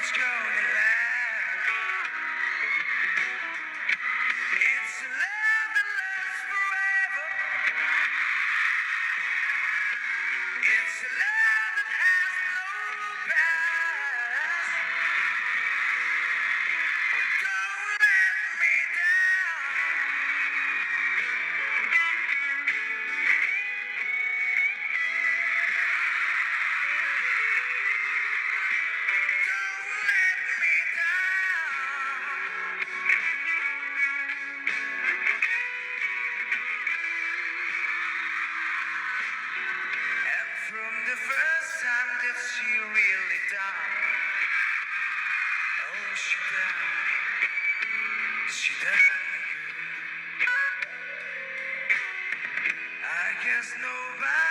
it's gonna last. It's a love that lasts forever. It's a love that has no past. Don't let me down. Don't let me down. And from the first time that she really done, oh she done me good. I guess nobody